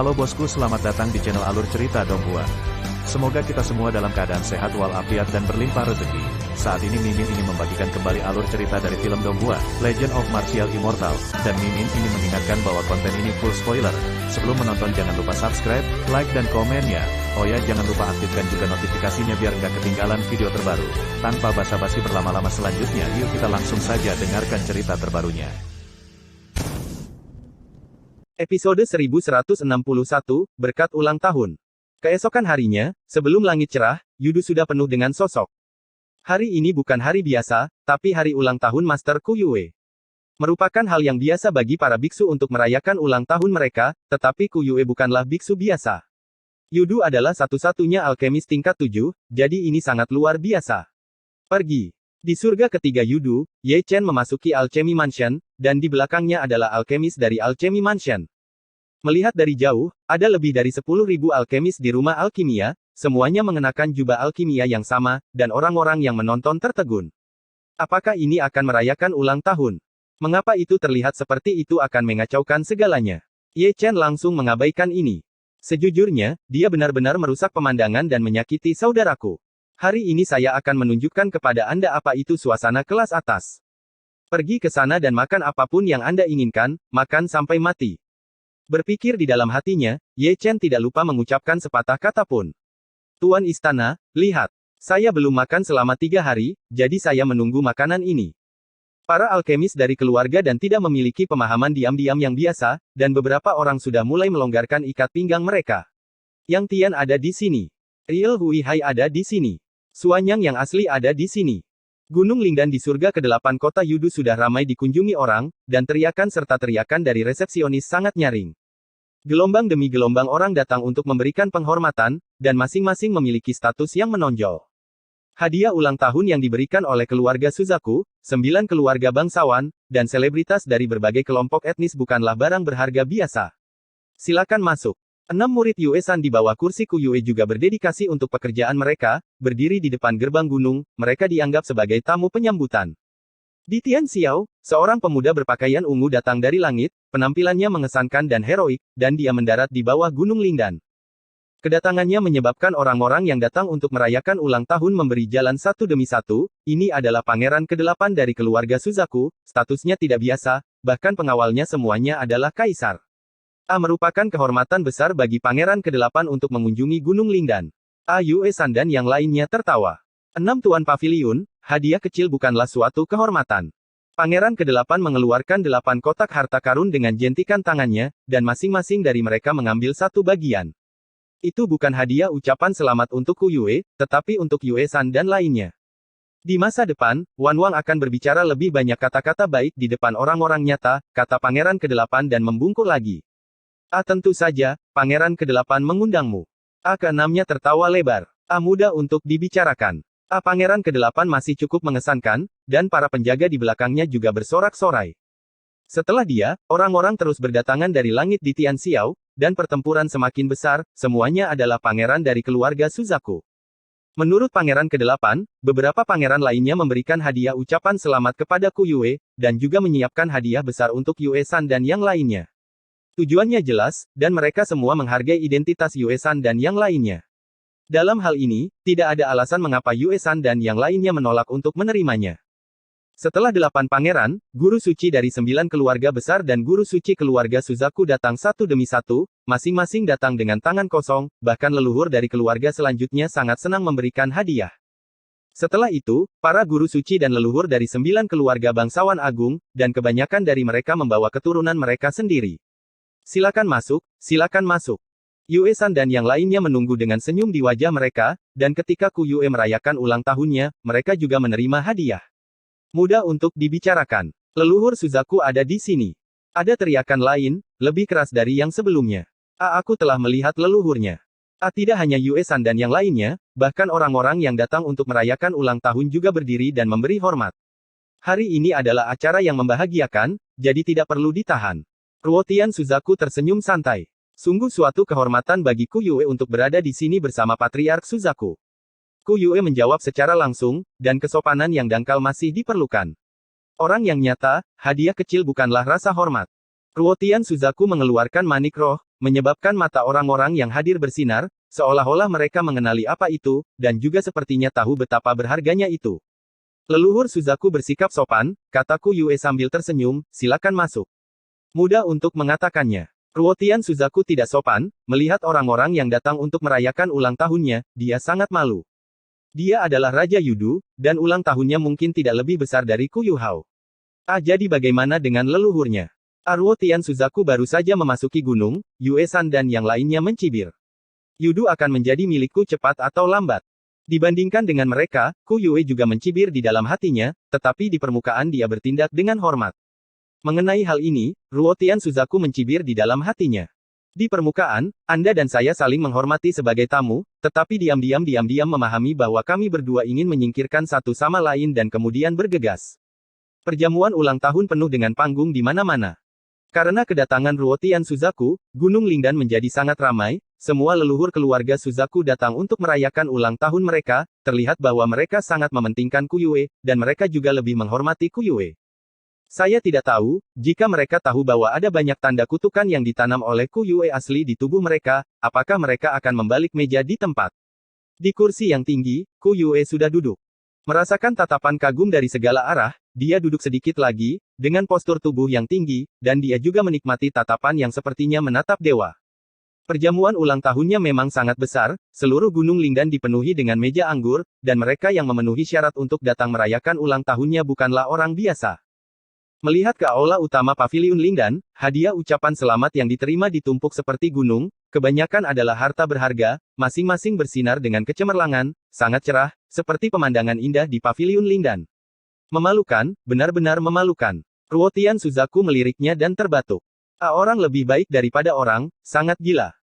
Halo bosku, selamat datang di channel Alur Cerita Donghua. Semoga kita semua dalam keadaan sehat walafiat dan berlimpah rezeki. Saat ini Mimin ingin membagikan kembali alur cerita dari film Donghua, Legend of Martial Immortal, dan Mimin ingin mengingatkan bahwa konten ini full spoiler. Sebelum menonton jangan lupa subscribe, like dan komennya. Oh ya, jangan lupa aktifkan juga notifikasinya biar nggak ketinggalan video terbaru. Tanpa basa-basi berlama-lama selanjutnya, yuk kita langsung saja dengarkan cerita terbarunya. Episode 1161, Berkat Ulang Tahun. Keesokan harinya, sebelum langit cerah, Yudu sudah penuh dengan sosok. Hari ini bukan hari biasa, tapi hari ulang tahun Master Kuyue. Merupakan hal yang biasa bagi para biksu untuk merayakan ulang tahun mereka, tetapi Kuyue bukanlah biksu biasa. Yudu adalah satu-satunya alkemis tingkat 7, jadi ini sangat luar biasa. Pergi. Di surga ketiga Yudu, Ye Chen memasuki Alchemy Mansion, dan di belakangnya adalah alkemis dari Alchemy Mansion. Melihat dari jauh, ada lebih dari 10.000 alkemis di rumah alkimia, semuanya mengenakan jubah alkimia yang sama, dan orang-orang yang menonton tertegun. Apakah ini akan merayakan ulang tahun? Mengapa itu terlihat seperti itu akan mengacaukan segalanya? Ye Chen langsung mengabaikan ini. Sejujurnya, dia benar-benar merusak pemandangan dan menyakiti saudaraku. Hari ini saya akan menunjukkan kepada Anda apa itu suasana kelas atas. Pergi ke sana dan makan apapun yang Anda inginkan, makan sampai mati. Berpikir di dalam hatinya, Ye Chen tidak lupa mengucapkan sepatah kata pun. Tuan Istana, lihat. Saya belum makan selama 3 hari, jadi saya menunggu makanan ini. Para alkemis dari keluarga dan tidak memiliki pemahaman diam-diam yang biasa, dan beberapa orang sudah mulai melonggarkan ikat pinggang mereka. Yang Tian ada di sini. Riel Hui Hai ada di sini. Suanyang yang asli ada di sini. Gunung Lingdan di surga ke-8 kota Yudu sudah ramai dikunjungi orang, dan teriakan serta teriakan dari resepsionis sangat nyaring. Gelombang demi gelombang orang datang untuk memberikan penghormatan, dan masing-masing memiliki status yang menonjol. Hadiah ulang tahun yang diberikan oleh keluarga Suzaku, 9 keluarga bangsawan, dan selebritas dari berbagai kelompok etnis bukanlah barang berharga biasa. Silakan masuk. 6 murid Yue-san di bawah kursi Kuyue juga berdedikasi untuk pekerjaan mereka, berdiri di depan gerbang gunung, mereka dianggap sebagai tamu penyambutan. Di Tianxiao, seorang pemuda berpakaian ungu datang dari langit, penampilannya mengesankan dan heroik, dan dia mendarat di bawah Gunung Lingdan. Kedatangannya menyebabkan orang-orang yang datang untuk merayakan ulang tahun memberi jalan satu demi satu. Ini adalah pangeran ke-8 dari keluarga Suzaku, statusnya tidak biasa, bahkan pengawalnya semuanya adalah kaisar. Merupakan kehormatan besar bagi pangeran ke-8 untuk mengunjungi Gunung Lingdan. Yue-san dan yang lainnya tertawa. 6 tuan paviliun, hadiah kecil bukanlah suatu kehormatan. Pangeran ke-8 mengeluarkan 8 kotak harta karun dengan jentikan tangannya, dan masing-masing dari mereka mengambil satu bagian. Itu bukan hadiah ucapan selamat untuk Kuyue, tetapi untuk Yue-san dan lainnya. Di masa depan, Wan Wang akan berbicara lebih banyak kata-kata baik di depan orang-orang nyata, kata pangeran ke-8 dan membungkuk lagi. Tentu saja, pangeran ke-8 mengundangmu. Ke-6-nya tertawa lebar. Mudah untuk dibicarakan. Pangeran ke-8 masih cukup mengesankan, dan para penjaga di belakangnya juga bersorak-sorai. Setelah dia, orang-orang terus berdatangan dari langit di Tianxiao, dan pertempuran semakin besar, semuanya adalah pangeran dari keluarga Suzaku. Menurut pangeran ke-8, beberapa pangeran lainnya memberikan hadiah ucapan selamat kepada Kuyue, dan juga menyiapkan hadiah besar untuk Yue-san dan yang lainnya. Tujuannya jelas, dan mereka semua menghargai identitas Yue-san dan yang lainnya. Dalam hal ini, tidak ada alasan mengapa Yue-san dan yang lainnya menolak untuk menerimanya. Setelah 8 pangeran, guru suci dari 9 keluarga besar dan guru suci keluarga Suzaku datang satu demi satu, masing-masing datang dengan tangan kosong, bahkan leluhur dari keluarga selanjutnya sangat senang memberikan hadiah. Setelah itu, para guru suci dan leluhur dari 9 keluarga bangsawan agung, dan kebanyakan dari mereka membawa keturunan mereka sendiri. Silakan masuk, silakan masuk. Yue-san dan yang lainnya menunggu dengan senyum di wajah mereka, dan ketika Kuyue merayakan ulang tahunnya, mereka juga menerima hadiah. Mudah untuk dibicarakan. Leluhur Suzaku ada di sini. Ada teriakan lain, lebih keras dari yang sebelumnya. Aku telah melihat leluhurnya. Tidak hanya Yue-san dan yang lainnya, bahkan orang-orang yang datang untuk merayakan ulang tahun juga berdiri dan memberi hormat. Hari ini adalah acara yang membahagiakan, jadi tidak perlu ditahan. Ruotian Suzaku tersenyum santai. Sungguh suatu kehormatan bagi Kuyue untuk berada di sini bersama Patriark Suzaku. Kuyue menjawab secara langsung, dan kesopanan yang dangkal masih diperlukan. Orang yang nyata, hadiah kecil bukanlah rasa hormat. Ruotian Suzaku mengeluarkan manik roh, menyebabkan mata orang-orang yang hadir bersinar, seolah-olah mereka mengenali apa itu, dan juga sepertinya tahu betapa berharganya itu. Leluhur Suzaku bersikap sopan, kataku Yue sambil tersenyum, silakan masuk. Mudah untuk mengatakannya. Ruotian Suzaku tidak sopan, melihat orang-orang yang datang untuk merayakan ulang tahunnya, dia sangat malu. Dia adalah Raja Yudu, dan ulang tahunnya mungkin tidak lebih besar dari Kuyu Hao. Jadi bagaimana dengan leluhurnya? Ruotian Suzaku baru saja memasuki gunung, Yue-san dan yang lainnya mencibir. Yudu akan menjadi milikku cepat atau lambat. Dibandingkan dengan mereka, Ku Yue juga mencibir di dalam hatinya, tetapi di permukaan dia bertindak dengan hormat. Mengenai hal ini, Ruotian Suzaku mencibir di dalam hatinya. Di permukaan, Anda dan saya saling menghormati sebagai tamu, tetapi diam-diam memahami bahwa kami berdua ingin menyingkirkan satu sama lain dan kemudian bergegas. Perjamuan ulang tahun penuh dengan panggung di mana-mana. Karena kedatangan Ruotian Suzaku, Gunung Lingdan menjadi sangat ramai, semua leluhur keluarga Suzaku datang untuk merayakan ulang tahun mereka, terlihat bahwa mereka sangat mementingkan Ku Yue, dan mereka juga lebih menghormati Ku Yue. Saya tidak tahu, jika mereka tahu bahwa ada banyak tanda kutukan yang ditanam oleh Ku Yue asli di tubuh mereka, apakah mereka akan membalik meja di tempat. Di kursi yang tinggi, Ku Yue sudah duduk. Merasakan tatapan kagum dari segala arah, dia duduk sedikit lagi, dengan postur tubuh yang tinggi, dan dia juga menikmati tatapan yang sepertinya menatap dewa. Perjamuan ulang tahunnya memang sangat besar, seluruh Gunung Lingdan dipenuhi dengan meja anggur, dan mereka yang memenuhi syarat untuk datang merayakan ulang tahunnya bukanlah orang biasa. Melihat ke aula utama Paviliun Lingdan, hadiah ucapan selamat yang diterima ditumpuk seperti gunung, kebanyakan adalah harta berharga, masing-masing bersinar dengan kecemerlangan, sangat cerah, seperti pemandangan indah di Paviliun Lingdan. Memalukan, benar-benar memalukan. Ruotian Suzaku meliriknya dan terbatuk. Orang lebih baik daripada orang, sangat gila.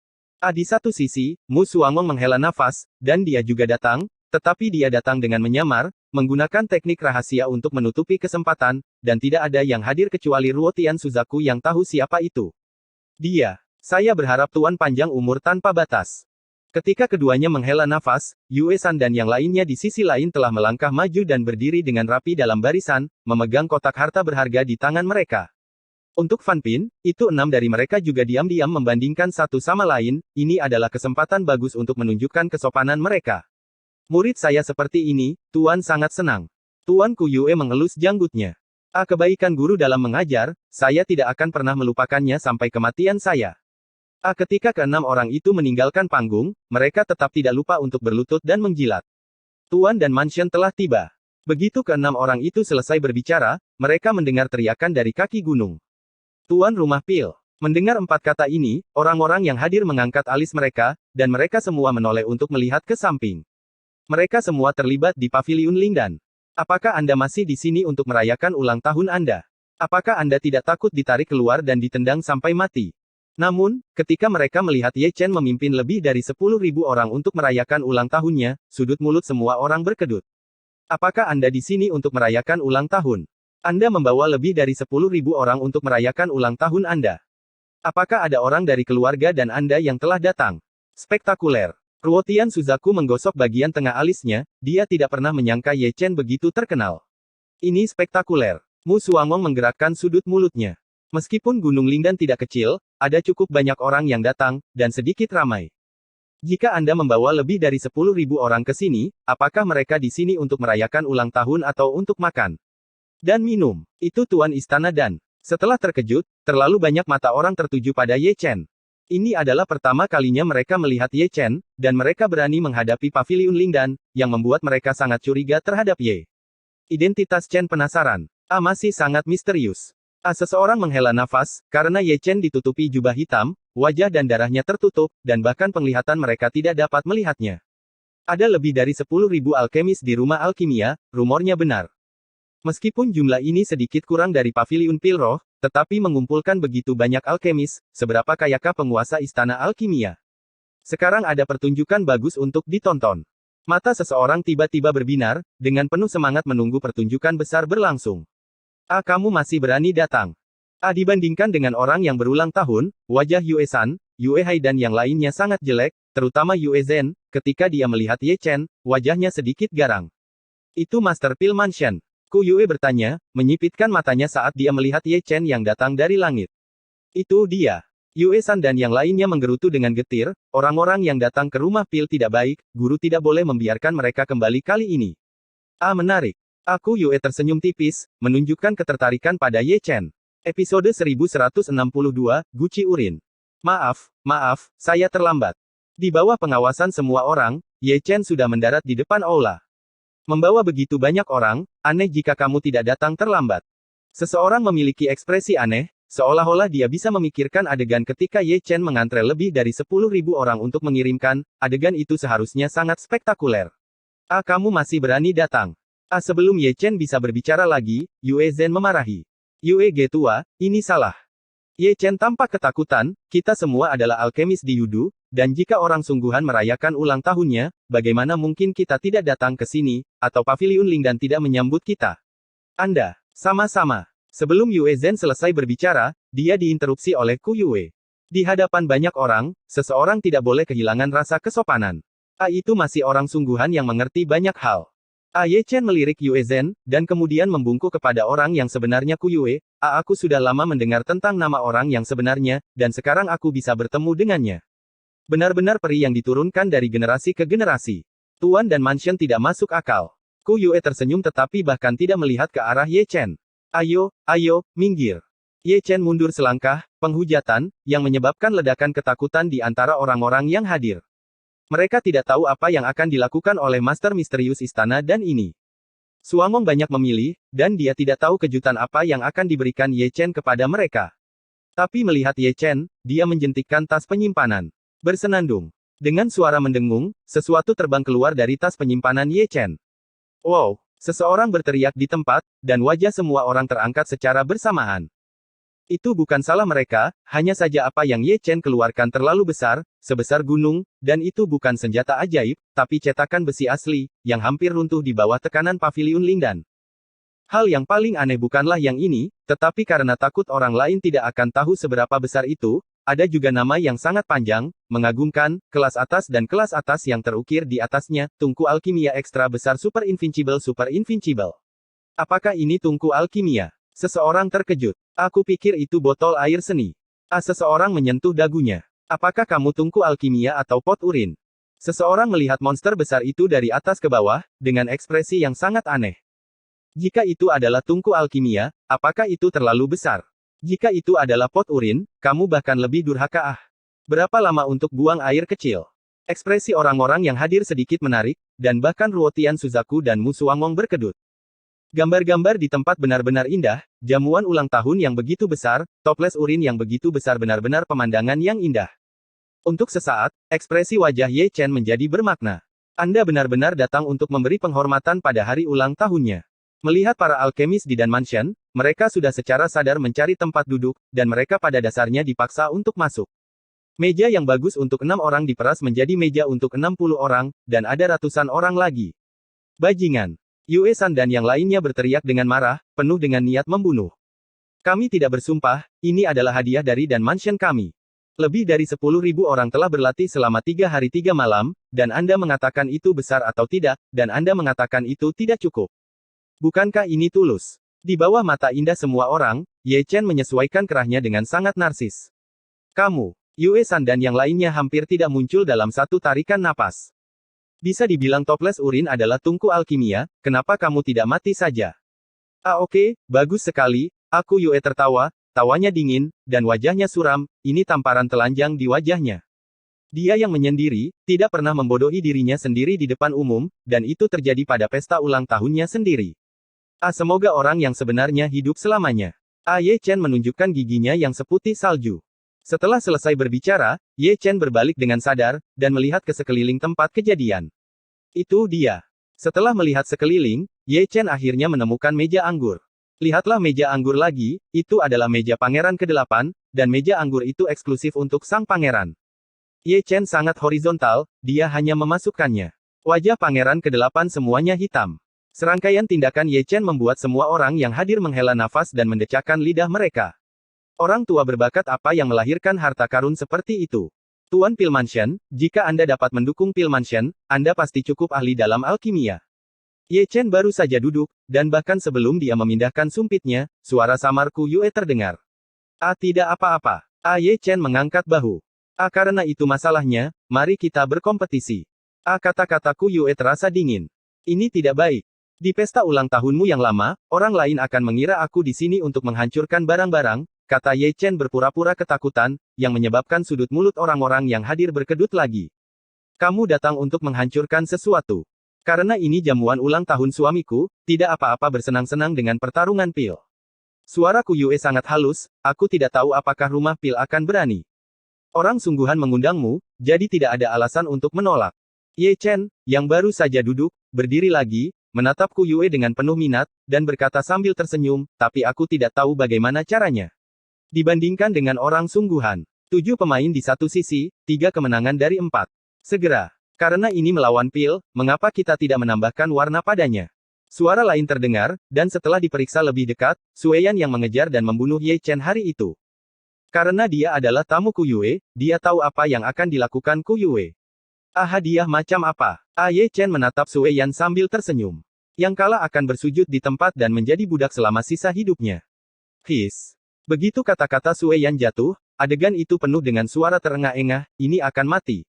Di satu sisi, Mu Suangong menghela nafas, dan dia juga datang, tetapi dia datang dengan menyamar, menggunakan teknik rahasia untuk menutupi kesempatan, dan tidak ada yang hadir kecuali Ruotian Suzaku yang tahu siapa itu. Dia. Saya berharap Tuan panjang umur tanpa batas. Ketika keduanya menghela nafas, Yue-san dan yang lainnya di sisi lain telah melangkah maju dan berdiri dengan rapi dalam barisan, memegang kotak harta berharga di tangan mereka. Untuk Fan Pin, itu 6 dari mereka juga diam-diam membandingkan satu sama lain, ini adalah kesempatan bagus untuk menunjukkan kesopanan mereka. Murid saya seperti ini, Tuan sangat senang. Tuan Ku Yue mengelus janggutnya. Kebaikan guru dalam mengajar, saya tidak akan pernah melupakannya sampai kematian saya. Ketika keenam orang itu meninggalkan panggung, mereka tetap tidak lupa untuk berlutut dan menjilat. Tuan dan Mansion telah tiba. Begitu keenam orang itu selesai berbicara, mereka mendengar teriakan dari kaki gunung. Tuan Rumah Pil. Mendengar 4 kata ini, orang-orang yang hadir mengangkat alis mereka, dan mereka semua menoleh untuk melihat ke samping. Mereka semua terlibat di Paviliun Lingdan. Apakah Anda masih di sini untuk merayakan ulang tahun Anda? Apakah Anda tidak takut ditarik keluar dan ditendang sampai mati? Namun, ketika mereka melihat Ye Chen memimpin lebih dari 10.000 orang untuk merayakan ulang tahunnya, sudut mulut semua orang berkedut. Apakah Anda di sini untuk merayakan ulang tahun? Anda membawa lebih dari 10.000 orang untuk merayakan ulang tahun Anda. Apakah ada orang dari keluarga dan Anda yang telah datang? Spektakuler. Ruotian Suzaku menggosok bagian tengah alisnya, dia tidak pernah menyangka Ye Chen begitu terkenal. Ini spektakuler. Mu Suangong menggerakkan sudut mulutnya. Meskipun Gunung Lingdan tidak kecil, ada cukup banyak orang yang datang, dan sedikit ramai. Jika Anda membawa lebih dari 10.000 orang ke sini, apakah mereka di sini untuk merayakan ulang tahun atau untuk makan dan minum? Itu Tuan Istana dan, setelah terkejut, terlalu banyak mata orang tertuju pada Ye Chen. Ini adalah pertama kalinya mereka melihat Ye Chen, dan mereka berani menghadapi Paviliun Lingdan, yang membuat mereka sangat curiga terhadap Ye. Identitas Chen penasaran. Masih sangat misterius. Seseorang menghela nafas, karena Ye Chen ditutupi jubah hitam, wajah dan darahnya tertutup, dan bahkan penglihatan mereka tidak dapat melihatnya. Ada lebih dari 10.000 alkemis di rumah alkimia, rumornya benar. Meskipun jumlah ini sedikit kurang dari Paviliun Pilroh, tetapi mengumpulkan begitu banyak alkemis, seberapa kayakah penguasa istana alkimia? Sekarang ada pertunjukan bagus untuk ditonton. Mata seseorang tiba-tiba berbinar, dengan penuh semangat menunggu pertunjukan besar berlangsung. Kamu masih berani datang. Dibandingkan dengan orang yang berulang tahun, wajah Yue-san, Yue Hai dan yang lainnya sangat jelek, terutama Yue Zhen, ketika dia melihat Ye Chen, wajahnya sedikit garang. Itu Master Pil Mansion. Ku Yue bertanya, menyipitkan matanya saat dia melihat Ye Chen yang datang dari langit. Itu dia. Yue San dan yang lainnya menggerutu dengan getir, orang-orang yang datang ke rumah Pil tidak baik, guru tidak boleh membiarkan mereka kembali kali ini. Menarik. Aku Yue tersenyum tipis, menunjukkan ketertarikan pada Ye Chen. Episode 1162, Guci Urin. Maaf, saya terlambat. Di bawah pengawasan semua orang, Ye Chen sudah mendarat di depan aula. Membawa begitu banyak orang, aneh jika kamu tidak datang terlambat. Seseorang memiliki ekspresi aneh, seolah-olah dia bisa memikirkan adegan ketika Ye Chen mengantre lebih dari 10.000 orang untuk mengirimkan, adegan itu seharusnya sangat spektakuler. Kamu masih berani datang. Sebelum Ye Chen bisa berbicara lagi, Yue Zhen memarahi. Yue Ge tua, ini salah. Ye Chen tampak ketakutan, kita semua adalah alkemis di Yudu, dan jika orang sungguhan merayakan ulang tahunnya, bagaimana mungkin kita tidak datang ke sini, atau Paviliun Ling dan tidak menyambut kita? Anda, sama-sama. Sebelum Yue Zhen selesai berbicara, dia diinterupsi oleh Ku Yue. Di hadapan banyak orang, seseorang tidak boleh kehilangan rasa kesopanan. Itu masih orang sungguhan yang mengerti banyak hal. Ye Chen melirik Yue Zhen, dan kemudian membungkuk kepada orang yang sebenarnya Ku Yue. Aku sudah lama mendengar tentang nama orang yang sebenarnya, dan sekarang aku bisa bertemu dengannya. Benar-benar peri yang diturunkan dari generasi ke generasi. Tuan dan Mansion tidak masuk akal. Ku Yue tersenyum tetapi bahkan tidak melihat ke arah Ye Chen. Ayo, minggir. Ye Chen mundur selangkah, penghujatan, yang menyebabkan ledakan ketakutan di antara orang-orang yang hadir. Mereka tidak tahu apa yang akan dilakukan oleh Master Misterius Istana dan ini. Suamong banyak memilih, dan dia tidak tahu kejutan apa yang akan diberikan Ye Chen kepada mereka. Tapi melihat Ye Chen, dia menjentikkan tas penyimpanan. Bersenandung. Dengan suara mendengung, sesuatu terbang keluar dari tas penyimpanan Ye Chen. Wow! Seseorang berteriak di tempat, dan wajah semua orang terangkat secara bersamaan. Itu bukan salah mereka, hanya saja apa yang Ye Chen keluarkan terlalu besar, sebesar gunung, dan itu bukan senjata ajaib, tapi cetakan besi asli, yang hampir runtuh di bawah tekanan Paviliun Lingdan. Hal yang paling aneh bukanlah yang ini, tetapi karena takut orang lain tidak akan tahu seberapa besar itu, ada juga nama yang sangat panjang, mengagumkan, kelas atas dan kelas atas yang terukir di atasnya, tungku alkimia ekstra besar Super Invincible. Apakah ini tungku alkimia? Seseorang terkejut. Aku pikir itu botol air seni. Seseorang menyentuh dagunya. Apakah kamu tungku alkimia atau pot urin? Seseorang melihat monster besar itu dari atas ke bawah, dengan ekspresi yang sangat aneh. Jika itu adalah tungku alkimia, apakah itu terlalu besar? Jika itu adalah pot urin, kamu bahkan lebih durhaka. Berapa lama untuk buang air kecil? Ekspresi orang-orang yang hadir sedikit menarik, dan bahkan Ruotian Suzaku dan Mu Suamong berkedut. Gambar-gambar di tempat benar-benar indah, jamuan ulang tahun yang begitu besar, toples urin yang begitu besar benar-benar pemandangan yang indah. Untuk sesaat, ekspresi wajah Ye Chen menjadi bermakna. Anda benar-benar datang untuk memberi penghormatan pada hari ulang tahunnya. Melihat para alkemis di Dan Mansion, mereka sudah secara sadar mencari tempat duduk, dan mereka pada dasarnya dipaksa untuk masuk. Meja yang bagus untuk 6 orang diperas menjadi meja untuk 60 orang, dan ada ratusan orang lagi. Bajingan! Yue San dan yang lainnya berteriak dengan marah, penuh dengan niat membunuh. Kami tidak bersumpah, ini adalah hadiah dari Dan Mansion kami. Lebih dari 10.000 orang telah berlatih selama 3 hari 3 malam, dan Anda mengatakan itu besar atau tidak, dan Anda mengatakan itu tidak cukup. Bukankah ini tulus? Di bawah mata indah semua orang, Ye Chen menyesuaikan kerahnya dengan sangat narsis. Kamu, Yue San dan yang lainnya hampir tidak muncul dalam satu tarikan napas. Bisa dibilang toples urin adalah tungku alkimia, kenapa kamu tidak mati saja? Oke, bagus sekali, aku Yue tertawa, tawanya dingin, dan wajahnya suram, ini tamparan telanjang di wajahnya. Dia yang menyendiri, tidak pernah membodohi dirinya sendiri di depan umum, dan itu terjadi pada pesta ulang tahunnya sendiri. Semoga orang yang sebenarnya hidup selamanya. Ye Chen menunjukkan giginya yang seputih salju. Setelah selesai berbicara, Ye Chen berbalik dengan sadar, dan melihat ke sekeliling tempat kejadian. Itu dia. Setelah melihat sekeliling, Ye Chen akhirnya menemukan meja anggur. Lihatlah meja anggur lagi, itu adalah meja pangeran ke-8, dan meja anggur itu eksklusif untuk sang pangeran. Ye Chen sangat horizontal, dia hanya memasukkannya. Wajah pangeran ke-8 semuanya hitam. Serangkaian tindakan Ye Chen membuat semua orang yang hadir menghela nafas dan mendecakkan lidah mereka. Orang tua berbakat apa yang melahirkan harta karun seperti itu? Tuan Pil Mansion, jika Anda dapat mendukung Pil Mansion, Anda pasti cukup ahli dalam alkimia. Ye Chen baru saja duduk, dan bahkan sebelum dia memindahkan sumpitnya, suara samar Ku Yue terdengar. Tidak apa-apa. Ye Chen mengangkat bahu. Karena itu masalahnya, mari kita berkompetisi. Kata-kata Ku Yue terasa dingin. Ini tidak baik. Di pesta ulang tahunmu yang lama, orang lain akan mengira aku di sini untuk menghancurkan barang-barang, kata Ye Chen berpura-pura ketakutan, yang menyebabkan sudut mulut orang-orang yang hadir berkedut lagi. Kamu datang untuk menghancurkan sesuatu. Karena ini jamuan ulang tahun suamiku, tidak apa-apa bersenang-senang dengan pertarungan pil. Suara Ku Yue sangat halus, aku tidak tahu apakah rumah pil akan berani. Orang sungguhan mengundangmu, jadi tidak ada alasan untuk menolak. Ye Chen, yang baru saja duduk, berdiri lagi, menatap Ku Yue dengan penuh minat, dan berkata sambil tersenyum, tapi aku tidak tahu bagaimana caranya. Dibandingkan dengan orang sungguhan, 7 pemain di satu sisi, 3 kemenangan dari 4. Segera. Karena ini melawan pil, mengapa kita tidak menambahkan warna padanya? Suara lain terdengar, dan setelah diperiksa lebih dekat, Sueyan yang mengejar dan membunuh Ye Chen hari itu. Karena dia adalah tamu Ku Yue, dia tahu apa yang akan dilakukan Ku Yue. Hadiah macam apa? Ye Chen menatap Sueyan sambil tersenyum. Yang kalah akan bersujud di tempat dan menjadi budak selama sisa hidupnya. His. Begitu kata-kata Sueyan jatuh, adegan itu penuh dengan suara terengah-engah, ini akan mati.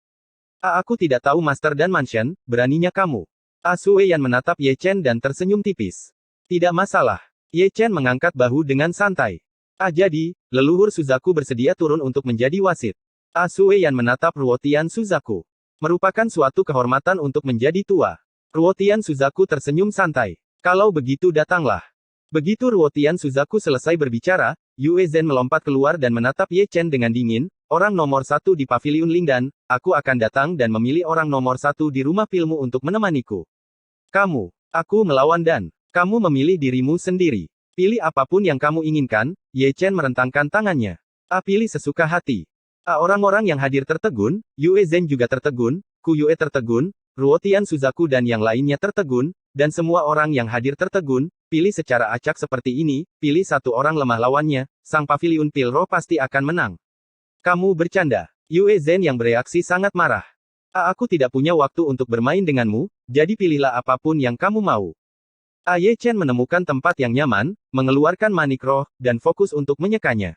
Aku tidak tahu Master dan Mansion, beraninya kamu. Sueyan menatap Ye Chen dan tersenyum tipis. Tidak masalah. Ye Chen mengangkat bahu dengan santai. Jadi, leluhur Suzaku bersedia turun untuk menjadi wasit. Sueyan menatap Ruotian Suzaku. Merupakan suatu kehormatan untuk menjadi tua. Ruotian Suzaku tersenyum santai. Kalau begitu datanglah. Begitu Ruotian Suzaku selesai berbicara, Yue Zhen melompat keluar dan menatap Ye Chen dengan dingin, orang nomor 1 di Paviliun Lingdan, aku akan datang dan memilih orang nomor 1 di rumah pilmu untuk menemaniku. Aku melawan dan, kamu memilih dirimu sendiri. Pilih apapun yang kamu inginkan, Ye Chen merentangkan tangannya. Pilih sesuka hati. Orang-orang yang hadir tertegun, Yue Zhen juga tertegun, Ku Yue tertegun, Ruotian Suzaku dan yang lainnya tertegun, dan semua orang yang hadir tertegun, pilih secara acak seperti ini, pilih satu orang lemah lawannya, sang Paviliun Pilro pasti akan menang. Kamu bercanda. Yue Zhen yang bereaksi sangat marah. Aku tidak punya waktu untuk bermain denganmu, jadi pilihlah apapun yang kamu mau. Ye Chen menemukan tempat yang nyaman, mengeluarkan manik roh, dan fokus untuk menyekanya.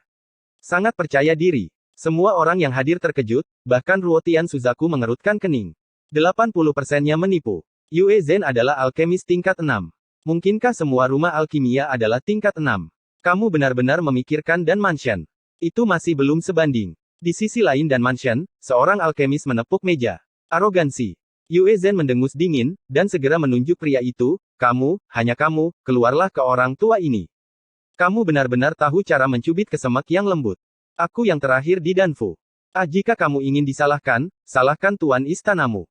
Sangat percaya diri. Semua orang yang hadir terkejut, bahkan Ruotian Suzaku mengerutkan kening. 80%-nya menipu. Yue Zhen adalah alkemis tingkat 6. Mungkinkah semua rumah alkimia adalah tingkat 6? Kamu benar-benar memikirkan dan Mansion. Itu masih belum sebanding. Di sisi lain dan Mansion, seorang alkemis menepuk meja. Arogansi. Yue Zhen mendengus dingin, dan segera menunjuk pria itu, hanya kamu, keluarlah ke orang tua ini. Kamu benar-benar tahu cara mencubit kesemek yang lembut. Aku yang terakhir di Danfu. Jika kamu ingin disalahkan, salahkan tuan istanamu.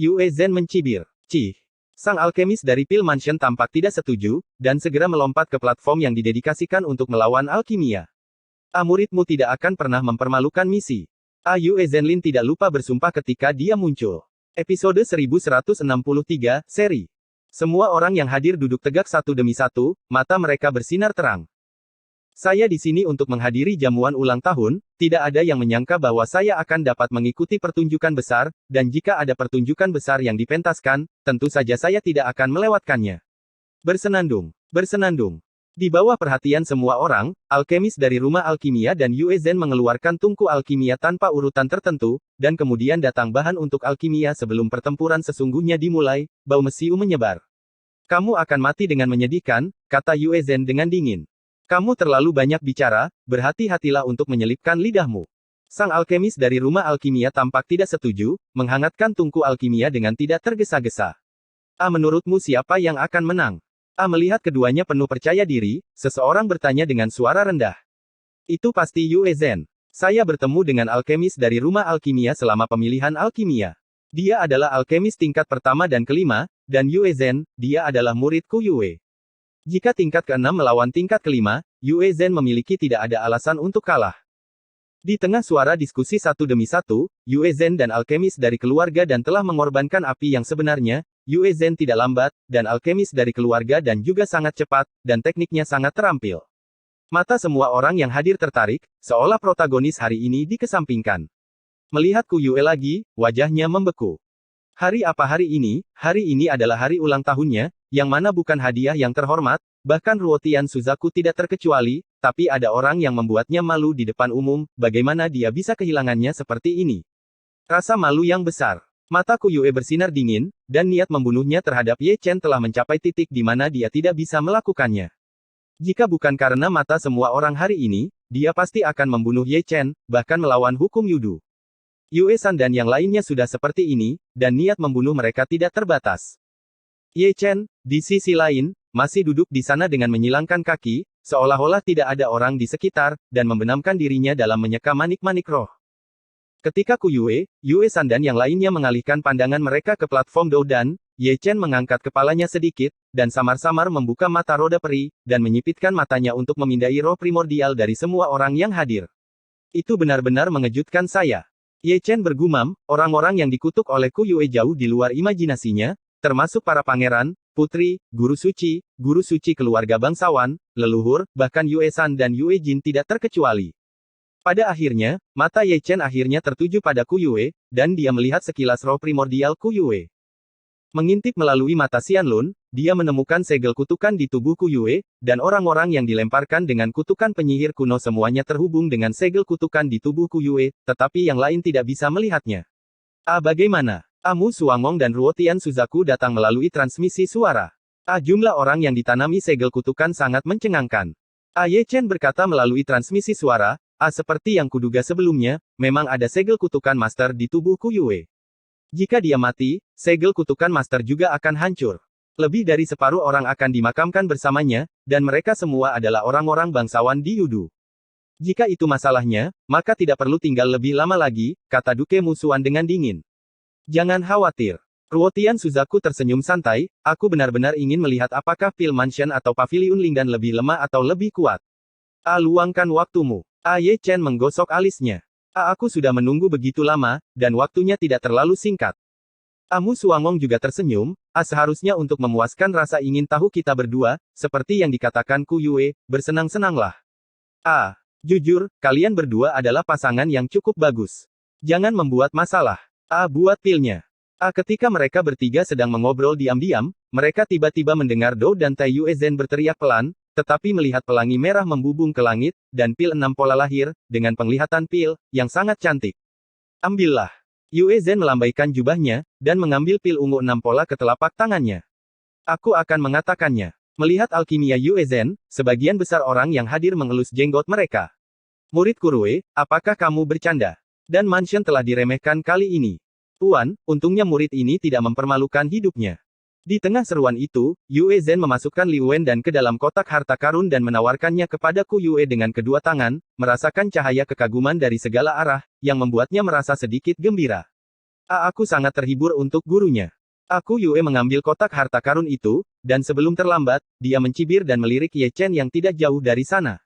Yue Zhen mencibir. Cih. Sang alkemis dari Pil Mansion tampak tidak setuju, dan segera melompat ke platform yang didedikasikan untuk melawan alkimia. Muridmu tidak akan pernah mempermalukan misi. Yue Zhenlin tidak lupa bersumpah ketika dia muncul. Episode 1163, seri. Semua orang yang hadir duduk tegak satu demi satu, mata mereka bersinar terang. Saya di sini untuk menghadiri jamuan ulang tahun, tidak ada yang menyangka bahwa saya akan dapat mengikuti pertunjukan besar, dan jika ada pertunjukan besar yang dipentaskan, tentu saja saya tidak akan melewatkannya. Bersenandung. Di bawah perhatian semua orang, alkemis dari rumah alkimia dan Yue Zhen mengeluarkan tungku alkimia tanpa urutan tertentu, dan kemudian datang bahan untuk alkimia sebelum pertempuran sesungguhnya dimulai, bau mesiu menyebar. Kamu akan mati dengan menyedihkan, kata Yue Zhen dengan dingin. Kamu terlalu banyak bicara, berhati-hatilah untuk menyelipkan lidahmu. Sang alkemis dari rumah alkimia tampak tidak setuju, menghangatkan tungku alkimia dengan tidak tergesa-gesa. Menurutmu siapa yang akan menang? Melihat keduanya penuh percaya diri, seseorang bertanya dengan suara rendah. Itu pasti Yue Zhen. Saya bertemu dengan alkemis dari rumah alkimia selama pemilihan alkimia. Dia adalah alkemis tingkat pertama dan kelima, dan Yue Zhen, dia adalah murid Ku Yue. Jika tingkat ke-6 melawan tingkat ke-5, Yue Zhen memiliki tidak ada alasan untuk kalah. Di tengah suara diskusi satu demi satu, Yue Zhen dan alkemis dari keluarga dan telah mengorbankan api yang sebenarnya, Yue Zhen tidak lambat, dan alkemis dari keluarga dan juga sangat cepat, dan tekniknya sangat terampil. Mata semua orang yang hadir tertarik, seolah protagonis hari ini dikesampingkan. Melihat Ku Yue lagi, wajahnya membeku. Hari apa hari ini? Hari ini adalah hari ulang tahunnya, yang mana bukan hadiah yang terhormat, Bahkan Ruotian Suzaku tidak terkecuali, tapi ada orang yang membuatnya malu di depan umum, bagaimana dia bisa kehilangannya seperti ini? Rasa malu yang besar. Mata Ku Yue bersinar dingin, dan niat membunuhnya terhadap Ye Chen telah mencapai titik di mana dia tidak bisa melakukannya. Jika bukan karena mata semua orang hari ini, dia pasti akan membunuh Ye Chen, bahkan melawan hukum Yudu. Yue San dan yang lainnya sudah seperti ini, dan niat membunuh mereka tidak terbatas. Ye Chen, di sisi lain, masih duduk di sana dengan menyilangkan kaki, seolah-olah tidak ada orang di sekitar, dan membenamkan dirinya dalam menyeka manik-manik roh. Ketika Ku Yue, Yue San dan yang lainnya mengalihkan pandangan mereka ke platform Doudan, Ye Chen mengangkat kepalanya sedikit, dan samar-samar membuka mata roda peri, dan menyipitkan matanya untuk memindai roh primordial dari semua orang yang hadir. Itu benar-benar mengejutkan saya. Ye Chen bergumam, orang-orang yang dikutuk oleh Ku Yue jauh di luar imajinasinya, termasuk para pangeran, putri, guru suci keluarga bangsawan, leluhur, bahkan Yue San dan Yue Jin tidak terkecuali. Pada akhirnya, mata Ye Chen akhirnya tertuju pada Ku Yue, dan dia melihat sekilas roh primordial Ku Yue. Mengintip melalui mata Xianlun, dia menemukan segel kutukan di tubuh Ku Yue, dan orang-orang yang dilemparkan dengan kutukan penyihir kuno semuanya terhubung dengan segel kutukan di tubuh Ku Yue, tetapi yang lain tidak bisa melihatnya. Bagaimana? Mu Suangong dan Ruotian Suzaku datang melalui transmisi suara. Jumlah orang yang ditanami segel kutukan sangat mencengangkan. Ye Chen berkata melalui transmisi suara, seperti yang kuduga sebelumnya, memang ada segel kutukan master di tubuh Ku Yue. Jika dia mati, segel kutukan master juga akan hancur. Lebih dari separuh orang akan dimakamkan bersamanya, dan mereka semua adalah orang-orang bangsawan di Yudu. Jika itu masalahnya, maka tidak perlu tinggal lebih lama lagi, kata Duke Musuan dengan dingin. Jangan khawatir. Ruotian Suzaku tersenyum santai, aku benar-benar ingin melihat apakah Pil Mansion atau Paviliun Lingdan lebih lemah atau lebih kuat. Luangkan waktumu. Ye Chen menggosok alisnya. Aku sudah menunggu begitu lama, dan waktunya tidak terlalu singkat. Mu Suangong juga tersenyum, seharusnya untuk memuaskan rasa ingin tahu kita berdua, seperti yang dikatakan Ku Yue, bersenang-senanglah. Jujur, kalian berdua adalah pasangan yang cukup bagus. Jangan membuat masalah. Buat pilnya. Ketika mereka bertiga sedang mengobrol diam-diam, mereka tiba-tiba mendengar Dou dan Tai Yue Zhen berteriak pelan, tetapi melihat pelangi merah membubung ke langit, dan pil 6 pola lahir, dengan penglihatan pil, yang sangat cantik. Ambillah. Yue Zhen melambaikan jubahnya, dan mengambil pil ungu 6 pola ke telapak tangannya. Aku akan mengatakannya. Melihat alkimia Yue Zhen, sebagian besar orang yang hadir mengelus jenggot mereka. Murid Kurue, apakah kamu bercanda? Dan Mansion telah diremehkan kali ini. Tuan, untungnya murid ini tidak mempermalukan hidupnya. Di tengah seruan itu, Yue Zhen memasukkan Li Wen dan ke dalam kotak harta karun dan menawarkannya kepada Ku Yue dengan kedua tangan, merasakan cahaya kekaguman dari segala arah, yang membuatnya merasa sedikit gembira. Aku sangat terhibur untuk gurunya. Ku Yue mengambil kotak harta karun itu, dan sebelum terlambat, dia mencibir dan melirik Ye Chen yang tidak jauh dari sana.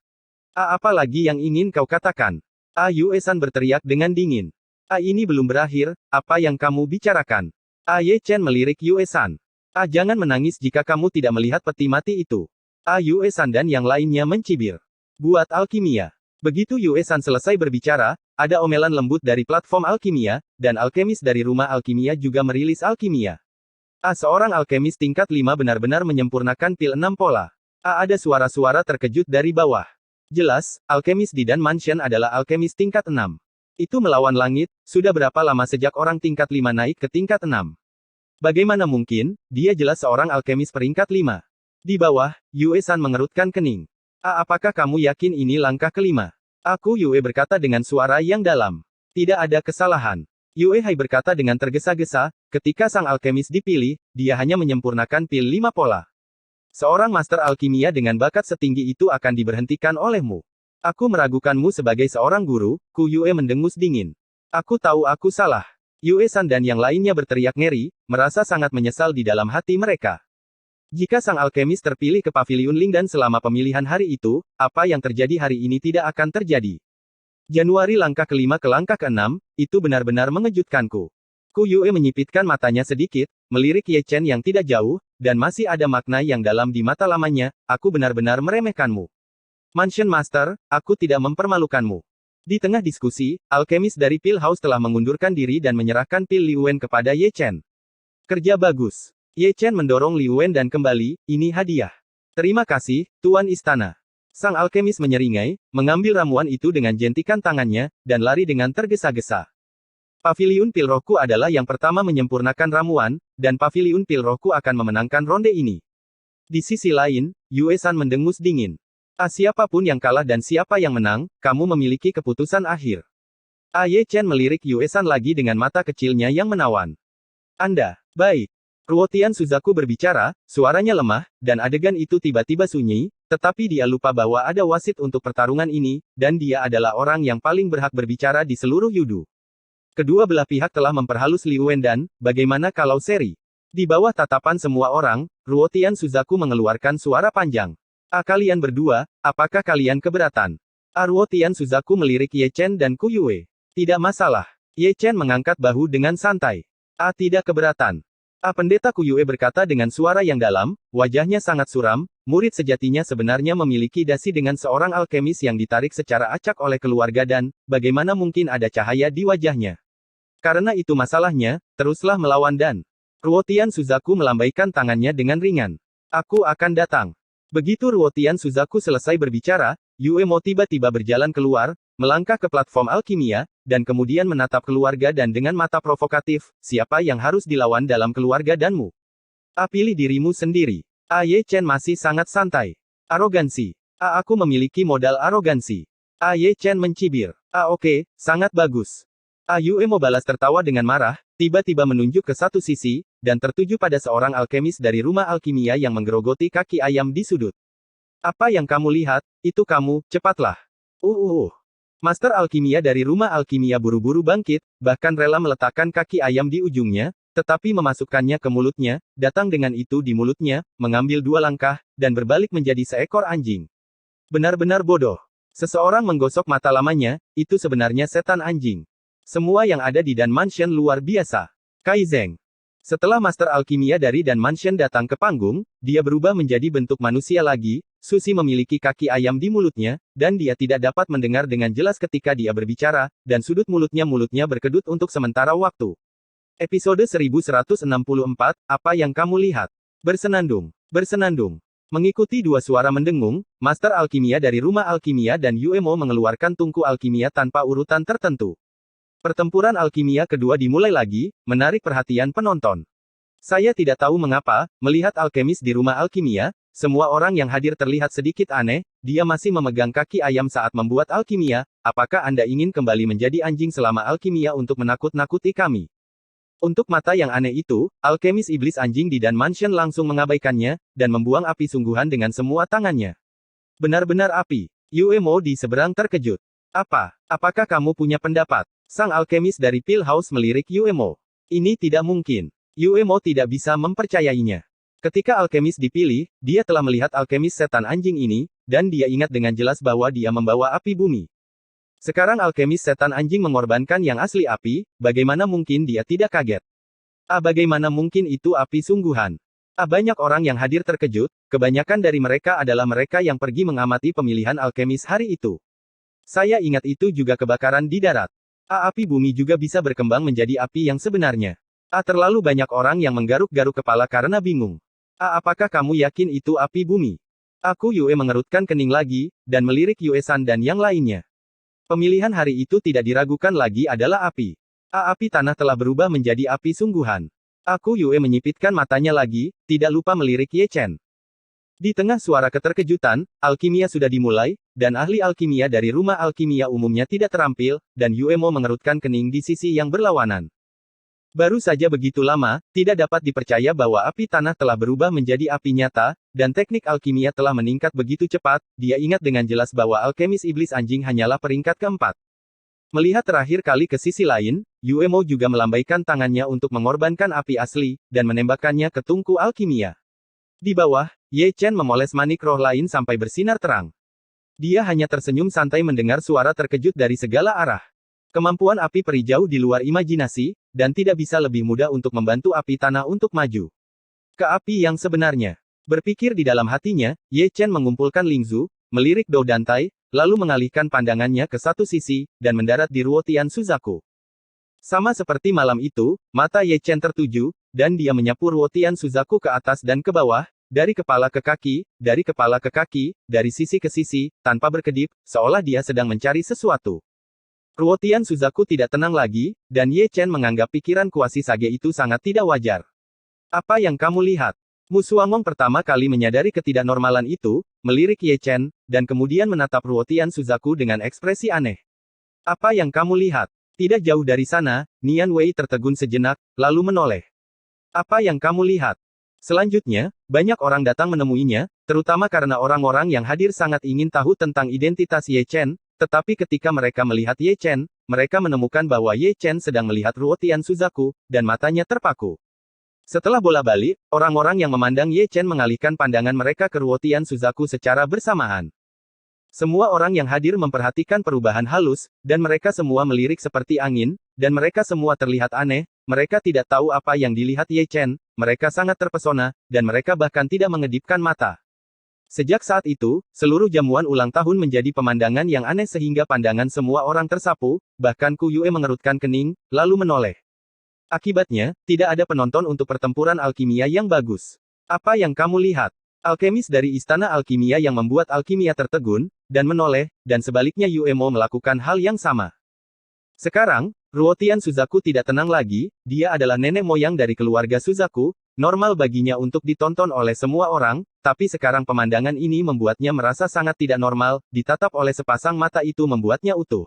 Apa lagi yang ingin kau katakan? Yue San berteriak dengan dingin. Ini belum berakhir, apa yang kamu bicarakan? Ye Chen melirik Yue San. Jangan menangis jika kamu tidak melihat peti mati itu. Yue San dan yang lainnya mencibir. Buat alkimia. Begitu Yue San selesai berbicara, ada omelan lembut dari platform alkimia, dan alkemis dari rumah alkimia juga merilis alkimia. Seorang alkemis tingkat 5 benar-benar menyempurnakan pil 6 pola. Ada suara-suara terkejut dari bawah. Jelas, alkemis di Dan Mansion adalah alkemis tingkat 6. Itu melawan langit, sudah berapa lama sejak orang tingkat 5 naik ke tingkat 6? Bagaimana mungkin, dia jelas seorang alkemis peringkat 5. Di bawah, Yue San mengerutkan kening. Apakah kamu yakin ini langkah kelima? Ku Yue berkata dengan suara yang dalam. Tidak ada kesalahan. Yue Hai berkata dengan tergesa-gesa, ketika sang alkemis dipilih, dia hanya menyempurnakan pil 5 pola. Seorang master alkimia dengan bakat setinggi itu akan diberhentikan olehmu. Aku meragukanmu sebagai seorang guru, Ku Yue mendengus dingin. Aku tahu aku salah. Yue San dan yang lainnya berteriak ngeri, merasa sangat menyesal di dalam hati mereka. Jika sang alkemis terpilih ke Paviliun Lingdan selama pemilihan hari itu, apa yang terjadi hari ini tidak akan terjadi. Januari langkah kelima ke langkah keenam, itu benar-benar mengejutkanku. Ku Yue menyipitkan matanya sedikit, melirik Ye Chen yang tidak jauh, dan masih ada makna yang dalam di mata lamanya, aku benar-benar meremehkanmu. Mansion Master, aku tidak mempermalukanmu. Di tengah diskusi, alkemis dari Pil House telah mengundurkan diri dan menyerahkan pil Li Wen kepada Ye Chen. Kerja bagus. Ye Chen mendorong Li Wen dan kembali, ini hadiah. Terima kasih, Tuan Istana. Sang alkemis menyeringai, mengambil ramuan itu dengan jentikan tangannya, dan lari dengan tergesa-gesa. Paviliun Pil Rohku adalah yang pertama menyempurnakan ramuan, dan Paviliun Pil Rohku akan memenangkan ronde ini. Di sisi lain, Yue-san mendengus dingin. Siapapun yang kalah dan siapa yang menang, kamu memiliki keputusan akhir. Ye Chen melirik Yue-san lagi dengan mata kecilnya yang menawan. Anda, baik. Ruotian Suzaku berbicara, suaranya lemah, dan adegan itu tiba-tiba sunyi, tetapi dia lupa bahwa ada wasit untuk pertarungan ini, dan dia adalah orang yang paling berhak berbicara di seluruh yudu. Kedua belah pihak telah memperhalus Liu Wendan, bagaimana kalau seri? Di bawah tatapan semua orang, Ruotian Suzaku mengeluarkan suara panjang. Kalian berdua, apakah kalian keberatan? Ruotian Suzaku melirik Ye Chen dan Ku Yue. Tidak masalah. Ye Chen mengangkat bahu dengan santai. Tidak keberatan. Pendeta Ku Yue berkata dengan suara yang dalam, wajahnya sangat suram, murid sejatinya sebenarnya memiliki dasi dengan seorang alkemis yang ditarik secara acak oleh keluarga dan, bagaimana mungkin ada cahaya di wajahnya. Karena itu masalahnya, teruslah melawan dan. Ruotian Suzaku melambaikan tangannya dengan ringan. Aku akan datang. Begitu Ruotian Suzaku selesai berbicara, Yue Mo tiba-tiba berjalan keluar, melangkah ke platform alkimia, dan kemudian menatap keluarga dan dengan mata provokatif, siapa yang harus dilawan dalam keluarga danmu? Pilih dirimu sendiri. Ye Chen masih sangat santai. Arogansi. Aku memiliki modal arogansi. Ye Chen mencibir. Oke, sangat bagus. Yue Mo balas tertawa dengan marah, tiba-tiba menunjuk ke satu sisi, dan tertuju pada seorang alkemis dari rumah alkimia yang menggerogoti kaki ayam di sudut. Apa yang kamu lihat, itu kamu, cepatlah. Master alkimia dari rumah alkimia buru-buru bangkit, bahkan rela meletakkan kaki ayam di ujungnya, tetapi memasukkannya ke mulutnya, datang dengan itu di mulutnya, mengambil 2 langkah, dan berbalik menjadi seekor anjing. Benar-benar bodoh. Seseorang menggosok mata lamanya, itu sebenarnya setan anjing. Semua yang ada di Dan Mansion luar biasa. Kaizeng. Setelah Master Alkimia dari Dan Mansion datang ke panggung, dia berubah menjadi bentuk manusia lagi. Susi memiliki kaki ayam di mulutnya, dan dia tidak dapat mendengar dengan jelas ketika dia berbicara, dan sudut mulutnya berkedut untuk sementara waktu. Episode 1164, apa yang kamu lihat? Bersenandung. Bersenandung. Mengikuti 2 suara mendengung, Master Alkimia dari rumah alkimia dan Yue Mo mengeluarkan tungku alkimia tanpa urutan tertentu. Pertempuran alkimia kedua dimulai lagi, menarik perhatian penonton. Saya tidak tahu mengapa, melihat alkemis di rumah alkimia, semua orang yang hadir terlihat sedikit aneh, dia masih memegang kaki ayam saat membuat alkimia, apakah Anda ingin kembali menjadi anjing selama alkimia untuk menakut-nakuti kami? Untuk mata yang aneh itu, alkemis iblis anjing di Dan Mansion langsung mengabaikannya, dan membuang api sungguhan dengan semua tangannya. Benar-benar api. Yue Mo di seberang terkejut. Apakah kamu punya pendapat? Sang alkemis dari Pil House melirik Yue Mo. Ini tidak mungkin. Yue Mo tidak bisa mempercayainya. Ketika alkemis dipilih, dia telah melihat alkemis setan anjing ini, dan dia ingat dengan jelas bahwa dia membawa api bumi. Sekarang alkemis setan anjing mengorbankan yang asli api, bagaimana mungkin dia tidak kaget? Bagaimana mungkin itu api sungguhan? Banyak orang yang hadir terkejut, kebanyakan dari mereka adalah mereka yang pergi mengamati pemilihan alkemis hari itu. Saya ingat itu juga kebakaran di darat. Api bumi juga bisa berkembang menjadi api yang sebenarnya. Terlalu banyak orang yang menggaruk-garuk kepala karena bingung. Apakah kamu yakin itu api bumi? Yue mengerutkan kening lagi, dan melirik Yue-san dan yang lainnya. Pemilihan hari itu tidak diragukan lagi adalah api. Api tanah telah berubah menjadi api sungguhan. Yue menyipitkan matanya lagi, tidak lupa melirik Ye Chen. Di tengah suara keterkejutan, alkimia sudah dimulai, dan ahli alkimia dari rumah alkimia umumnya tidak terampil, dan Yue Mo mengerutkan kening di sisi yang berlawanan. Baru saja begitu lama, tidak dapat dipercaya bahwa api tanah telah berubah menjadi api nyata, dan teknik alkimia telah meningkat begitu cepat, dia ingat dengan jelas bahwa alkemis iblis anjing hanyalah peringkat keempat. Melihat terakhir kali ke sisi lain, Yue Mo juga melambaikan tangannya untuk mengorbankan api asli, dan menembakkannya ke tungku alkimia. Di bawah, Ye Chen memoles manik roh lain sampai bersinar terang. Dia hanya tersenyum santai mendengar suara terkejut dari segala arah. Kemampuan api peri jauh di luar imajinasi, dan tidak bisa lebih mudah untuk membantu api tanah untuk maju ke api yang sebenarnya. Berpikir di dalam hatinya, Ye Chen mengumpulkan Lingzu, melirik Dou Dantai, lalu mengalihkan pandangannya ke satu sisi, dan mendarat di Ruotian Suzaku. Sama seperti malam itu, mata Ye Chen tertuju, dan dia menyapu Ruotian Suzaku ke atas dan ke bawah, Dari kepala ke kaki, dari kepala ke kaki, dari sisi ke sisi, tanpa berkedip, seolah dia sedang mencari sesuatu. Ruotian Suzaku tidak tenang lagi, dan Ye Chen menganggap pikiran Kuasi Sage itu sangat tidak wajar. Apa yang kamu lihat? Mu Suangong pertama kali menyadari ketidaknormalan itu, melirik Ye Chen, dan kemudian menatap Ruotian Suzaku dengan ekspresi aneh. Apa yang kamu lihat? Tidak jauh dari sana, Nian Wei tertegun sejenak, lalu menoleh. Apa yang kamu lihat? Selanjutnya, banyak orang datang menemuinya, terutama karena orang-orang yang hadir sangat ingin tahu tentang identitas Ye Chen, tetapi ketika mereka melihat Ye Chen, mereka menemukan bahwa Ye Chen sedang melihat Ruotian Suzaku, dan matanya terpaku. Setelah bola-balik, orang-orang yang memandang Ye Chen mengalihkan pandangan mereka ke Ruotian Suzaku secara bersamaan. Semua orang yang hadir memperhatikan perubahan halus, dan mereka semua melirik seperti angin, dan mereka semua terlihat aneh, mereka tidak tahu apa yang dilihat Ye Chen, mereka sangat terpesona, dan mereka bahkan tidak mengedipkan mata. Sejak saat itu, seluruh jamuan ulang tahun menjadi pemandangan yang aneh sehingga pandangan semua orang tersapu, bahkan Ku Yue mengerutkan kening, lalu menoleh. Akibatnya, tidak ada penonton untuk pertempuran alkimia yang bagus. Apa yang kamu lihat? Alkemis dari Istana Alkimia yang membuat alkimia tertegun, dan menoleh, dan sebaliknya Yue Mo melakukan hal yang sama. Sekarang, Ruotian Suzaku tidak tenang lagi, dia adalah nenek moyang dari keluarga Suzaku, normal baginya untuk ditonton oleh semua orang, tapi sekarang pemandangan ini membuatnya merasa sangat tidak normal, ditatap oleh sepasang mata itu membuatnya utuh.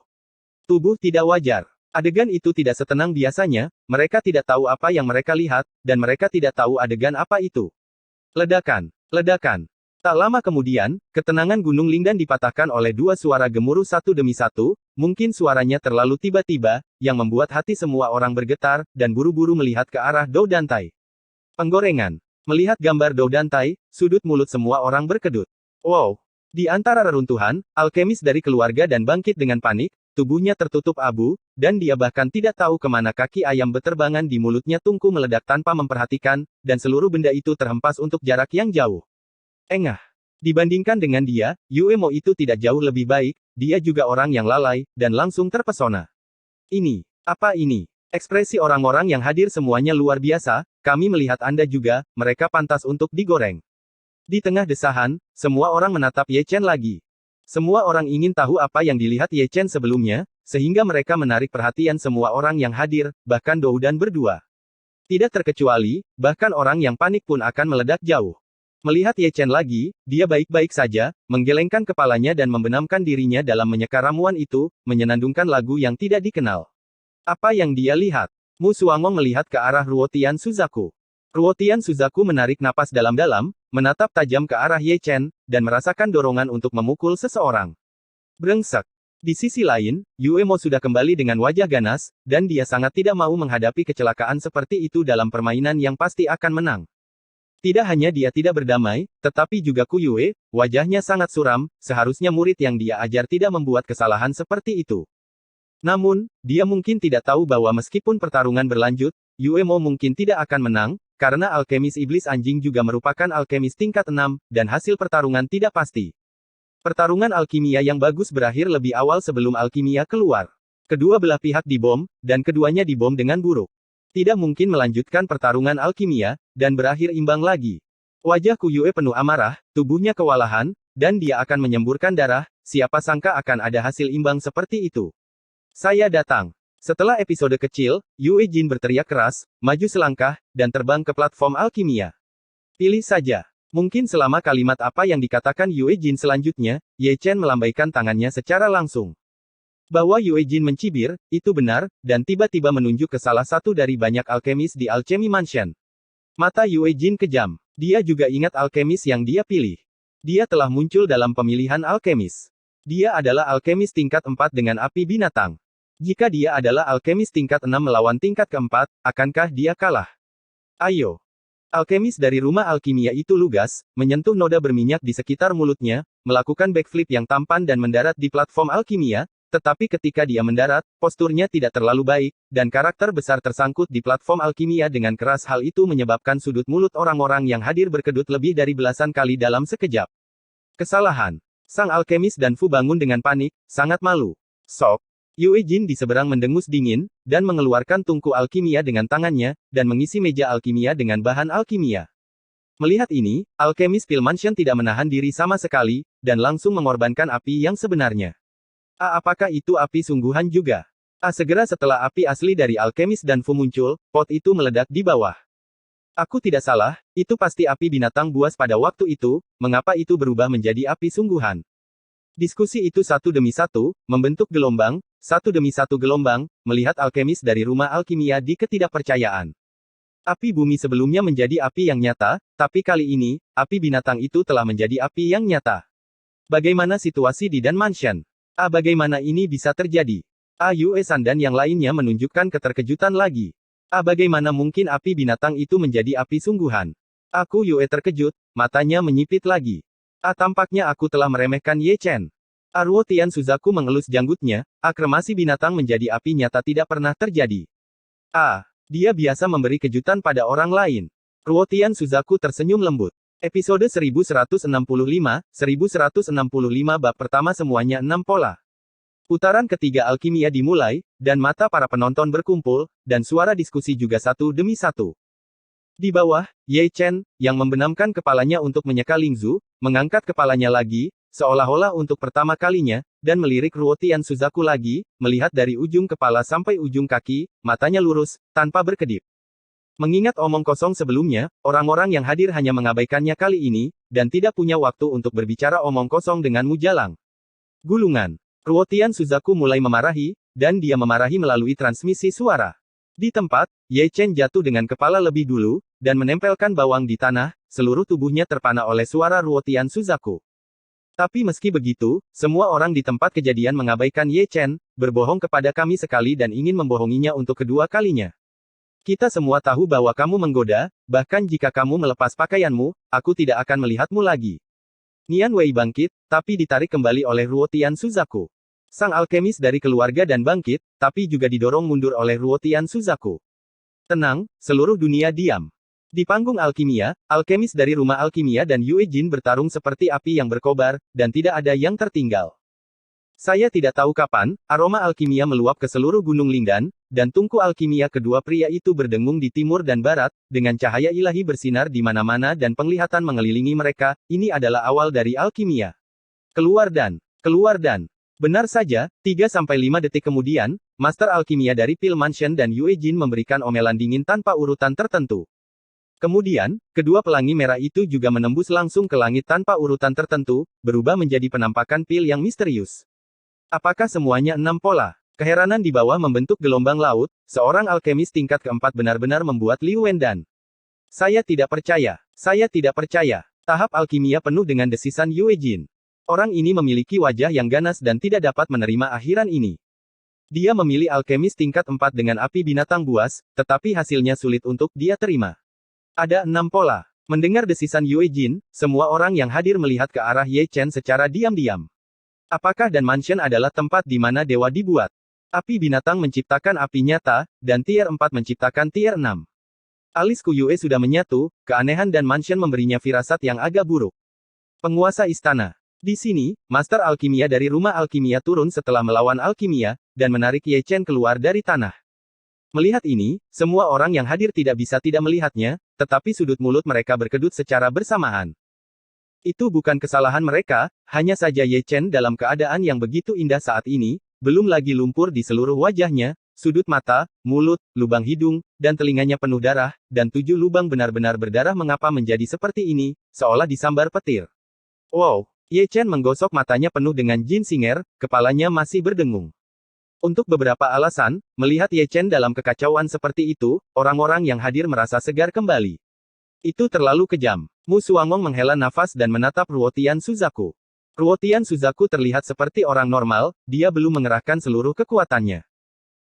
Tubuh tidak wajar. Adegan itu tidak setenang biasanya, mereka tidak tahu apa yang mereka lihat, dan mereka tidak tahu adegan apa itu. Ledakan. Ledakan. Tak lama kemudian, ketenangan Gunung Lingdan dipatahkan oleh dua suara gemuruh satu demi satu, mungkin suaranya terlalu tiba-tiba, yang membuat hati semua orang bergetar, dan buru-buru melihat ke arah Dou Dantai. Penggorengan. Melihat gambar Dou Dantai, sudut mulut semua orang berkedut. Wow! Di antara reruntuhan, alkemis dari keluarga dan bangkit dengan panik, tubuhnya tertutup abu, dan dia bahkan tidak tahu kemana kaki ayam beterbangan di mulutnya tungku meledak tanpa memperhatikan, dan seluruh benda itu terhempas untuk jarak yang jauh. Engah. Dibandingkan dengan dia, Yue Mo itu tidak jauh lebih baik, dia juga orang yang lalai, dan langsung terpesona. Ini, apa ini? Ekspresi orang-orang yang hadir semuanya luar biasa, kami melihat Anda juga, mereka pantas untuk digoreng. Di tengah desahan, semua orang menatap Ye Chen lagi. Semua orang ingin tahu apa yang dilihat Ye Chen sebelumnya, sehingga mereka menarik perhatian semua orang yang hadir, bahkan Dou Dan berdua. Tidak terkecuali, bahkan orang yang panik pun akan meledak jauh. Melihat Ye Chen lagi, dia baik-baik saja, menggelengkan kepalanya dan membenamkan dirinya dalam menyeka ramuan itu, menyenandungkan lagu yang tidak dikenal. Apa yang dia lihat? Mu Suangong melihat ke arah Ruotian Suzaku. Ruotian Suzaku menarik napas dalam-dalam, menatap tajam ke arah Ye Chen, dan merasakan dorongan untuk memukul seseorang. Brengsek. Di sisi lain, Yue Mo sudah kembali dengan wajah ganas, dan dia sangat tidak mau menghadapi kecelakaan seperti itu dalam permainan yang pasti akan menang. Tidak hanya dia tidak berdamai, tetapi juga Ku Yue, wajahnya sangat suram, seharusnya murid yang dia ajar tidak membuat kesalahan seperti itu. Namun, dia mungkin tidak tahu bahwa meskipun pertarungan berlanjut, Yue Mo mungkin tidak akan menang, karena alkemis iblis anjing juga merupakan alkemis tingkat 6, dan hasil pertarungan tidak pasti. Pertarungan alkimia yang bagus berakhir lebih awal sebelum alkimia keluar. Kedua belah pihak dibom, dan keduanya dibom dengan buruk. Tidak mungkin melanjutkan pertarungan alkimia, dan berakhir imbang lagi. Wajah Ku Yue penuh amarah, tubuhnya kewalahan, dan dia akan menyemburkan darah, siapa sangka akan ada hasil imbang seperti itu. Saya datang. Setelah episode kecil, Yue Jin berteriak keras, maju selangkah, dan terbang ke platform alkimia. Pilih saja. Mungkin selama kalimat apa yang dikatakan Yue Jin selanjutnya, Ye Chen melambaikan tangannya secara langsung. Bahwa Yue Jin mencibir, itu benar, dan tiba-tiba menunjuk ke salah satu dari banyak alkemis di Alchemy Mansion. Mata Yue Jin kejam. Dia juga ingat alkemis yang dia pilih. Dia telah muncul dalam pemilihan alkemis. Dia adalah alkemis tingkat 4 dengan api binatang. Jika dia adalah alkemis tingkat 6 melawan tingkat keempat, akankah dia kalah? Ayo. Alkemis dari rumah alkimia itu lugas, menyentuh noda berminyak di sekitar mulutnya, melakukan backflip yang tampan dan mendarat di platform alkimia, tetapi ketika dia mendarat, posturnya tidak terlalu baik, dan karakter besar tersangkut di platform alkimia dengan keras. Hal itu menyebabkan sudut mulut orang-orang yang hadir berkedut lebih dari belasan kali dalam sekejap. Kesalahan. Sang alkemis dan Fu bangun dengan panik, sangat malu. Sok. Yue Jin di seberang mendengus dingin, dan mengeluarkan tungku alkimia dengan tangannya, dan mengisi meja alkimia dengan bahan alkimia. Melihat ini, alkemis Pil Mansion tidak menahan diri sama sekali, dan langsung mengorbankan api yang sebenarnya. Apakah itu api sungguhan juga? Segera setelah api asli dari alkemis dan Fu muncul, pot itu meledak di bawah. Aku tidak salah, itu pasti api binatang buas pada waktu itu, mengapa itu berubah menjadi api sungguhan? Diskusi itu satu demi satu, membentuk gelombang, satu demi satu gelombang, melihat alkemis dari rumah alkimia di ketidakpercayaan. Api bumi sebelumnya menjadi api yang nyata, tapi kali ini, api binatang itu telah menjadi api yang nyata. Bagaimana situasi di Dan Mansion? Bagaimana ini bisa terjadi? Yue-san dan yang lainnya menunjukkan keterkejutan lagi. Bagaimana mungkin api binatang itu menjadi api sungguhan? Yue terkejut, matanya menyipit lagi. Tampaknya aku telah meremehkan Ye Chen. Ruo Tian Suzaku mengelus janggutnya, kremasi binatang menjadi api nyata tidak pernah terjadi. Dia biasa memberi kejutan pada orang lain. Ruo Tian Suzaku tersenyum lembut. Episode 1165 bab pertama semuanya 6 pola. Putaran ketiga alkimia dimulai, dan mata para penonton berkumpul, dan suara diskusi juga satu demi satu. Di bawah, Ye Chen, yang membenamkan kepalanya untuk menyeka Lingzu, mengangkat kepalanya lagi, seolah-olah untuk pertama kalinya, dan melirik Ruo Tian Suzaku lagi, melihat dari ujung kepala sampai ujung kaki, matanya lurus, tanpa berkedip. Mengingat omong kosong sebelumnya, orang-orang yang hadir hanya mengabaikannya kali ini, dan tidak punya waktu untuk berbicara omong kosong denganmu jalang. Gulungan. Ruo Tian Suzaku mulai memarahi, dan dia memarahi melalui transmisi suara. Di tempat, Ye Chen jatuh dengan kepala lebih dulu, dan menempelkan bawang di tanah, seluruh tubuhnya terpana oleh suara Ruo Tian Suzaku. Tapi meski begitu, semua orang di tempat kejadian mengabaikan Ye Chen, berbohong kepada kami sekali dan ingin membohonginya untuk kedua kalinya. Kita semua tahu bahwa kamu menggoda, bahkan jika kamu melepas pakaianmu, aku tidak akan melihatmu lagi. Nian Wei bangkit, tapi ditarik kembali oleh Ruo Tian Suzaku. Sang alkemis dari keluarga dan bangkit, tapi juga didorong mundur oleh Ruo Tian Suzaku. Tenang, seluruh dunia diam. Di panggung alkimia, alkemis dari rumah alkimia dan Yue Jin bertarung seperti api yang berkobar, dan tidak ada yang tertinggal. Saya tidak tahu kapan, aroma alkimia meluap ke seluruh Gunung Lingdan, dan tungku alkimia kedua pria itu berdengung di timur dan barat, dengan cahaya ilahi bersinar di mana-mana dan penglihatan mengelilingi mereka. Ini adalah awal dari alkimia. Keluar dan. Benar saja, 3-5 detik kemudian, Master Alkimia dari Pil Mansion dan Yue Jin memberikan omelan dingin tanpa urutan tertentu. Kemudian, kedua pelangi merah itu juga menembus langsung ke langit tanpa urutan tertentu, berubah menjadi penampakan pil yang misterius. Apakah semuanya 6 pola? Keheranan di bawah membentuk gelombang laut, seorang alkemis tingkat keempat benar-benar membuat Liu Wendan. Saya tidak percaya. Tahap alkimia penuh dengan desisan Yue Jin. Orang ini memiliki wajah yang ganas dan tidak dapat menerima akhiran ini. Dia memilih alkemis tingkat 4 dengan api binatang buas, tetapi hasilnya sulit untuk dia terima. Ada 6 pola. Mendengar desisan Yue Jin, semua orang yang hadir melihat ke arah Ye Chen secara diam-diam. Apakah Dan Mansion adalah tempat di mana dewa dibuat? Api binatang menciptakan api nyata, dan tier 4 menciptakan tier 6. Alisku Yue sudah menyatu, keanehan Dan Mansion memberinya firasat yang agak buruk. Penguasa istana. Di sini, Master Alkimia dari rumah alkimia turun setelah melawan alkimia, dan menarik Ye Chen keluar dari tanah. Melihat ini, semua orang yang hadir tidak bisa tidak melihatnya, tetapi sudut mulut mereka berkedut secara bersamaan. Itu bukan kesalahan mereka, hanya saja Ye Chen dalam keadaan yang begitu indah saat ini, belum lagi lumpur di seluruh wajahnya, sudut mata, mulut, lubang hidung, dan telinganya penuh darah, dan 7 lubang benar-benar berdarah. Mengapa menjadi seperti ini, seolah disambar petir. Wow! Ye Chen menggosok matanya penuh dengan jin singer, kepalanya masih berdengung. Untuk beberapa alasan, melihat Ye Chen dalam kekacauan seperti itu, orang-orang yang hadir merasa segar kembali. Itu terlalu kejam. Mu Suangong menghela nafas dan menatap Ruo Tian Suzaku. Ruo Tian Suzaku terlihat seperti orang normal, dia belum mengerahkan seluruh kekuatannya.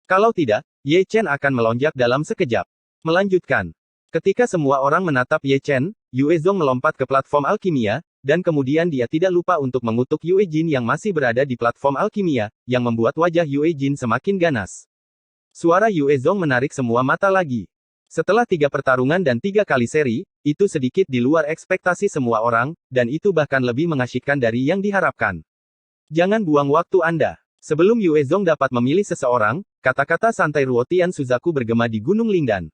Kalau tidak, Ye Chen akan melonjak dalam sekejap. Melanjutkan. Ketika semua orang menatap Ye Chen, Yue Zong melompat ke platform alkimia, dan kemudian dia tidak lupa untuk mengutuk Yue Jin yang masih berada di platform alkimia, yang membuat wajah Yue Jin semakin ganas. Suara Yue Zong menarik semua mata lagi. Setelah 3 pertarungan dan 3 kali seri, itu sedikit di luar ekspektasi semua orang, dan itu bahkan lebih mengasyikkan dari yang diharapkan. Jangan buang waktu Anda. Sebelum Yue Zong dapat memilih seseorang, kata-kata santai Ruo Tian Suzaku bergema di Gunung Lingdan.